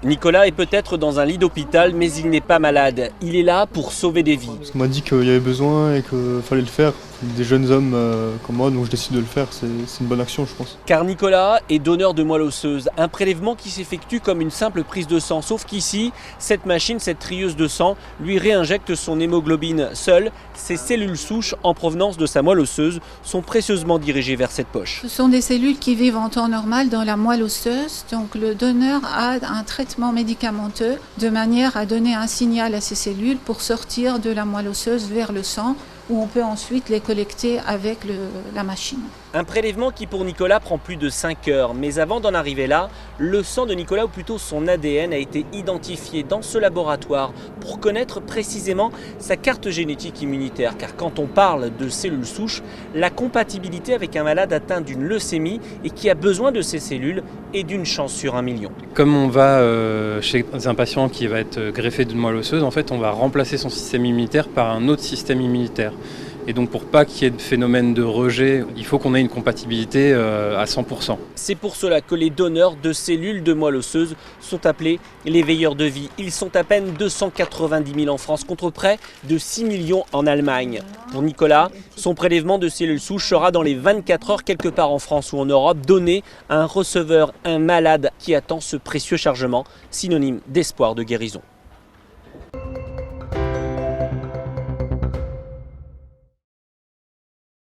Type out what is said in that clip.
Nicolas est peut-être dans un lit d'hôpital, mais il n'est pas malade. Il est là pour sauver des vies. On m'a dit qu'il y avait besoin et qu'il fallait le faire. Des jeunes hommes comme moi, donc je décide de le faire. C'est une bonne action, je pense. Car Nicolas est donneur de moelle osseuse, un prélèvement qui s'effectue comme une simple prise de sang. Sauf qu'ici, cette machine, cette trieuse de sang, lui réinjecte son hémoglobine. Seules, ces cellules souches en provenance de sa moelle osseuse sont précieusement dirigées vers cette poche. Ce sont des cellules qui vivent en temps normal dans la moelle osseuse. Donc le donneur a un traitement médicamenteux de manière à donner un signal à ces cellules pour sortir de la moelle osseuse vers le sang, où on peut ensuite les collecter avec la machine. Un prélèvement qui pour Nicolas prend plus de 5 heures. Mais avant d'en arriver là, le sang de Nicolas, ou plutôt son ADN, a été identifié dans ce laboratoire pour connaître précisément sa carte génétique immunitaire. Car quand on parle de cellules souches, la compatibilité avec un malade atteint d'une leucémie et qui a besoin de ces cellules est d'une chance sur 1 million. Comme on va chez un patient qui va être greffé d'une moelle osseuse, en fait, on va remplacer son système immunitaire par un autre système immunitaire. Et donc pour pas qu'il y ait de phénomène de rejet, il faut qu'on ait une compatibilité à 100%. C'est pour cela que les donneurs de cellules de moelle osseuse sont appelés les veilleurs de vie. Ils sont à peine 290 000 en France contre près de 6 millions en Allemagne. Pour Nicolas, son prélèvement de cellules souches sera dans les 24 heures quelque part en France ou en Europe donné à un receveur, un malade qui attend ce précieux chargement, synonyme d'espoir de guérison.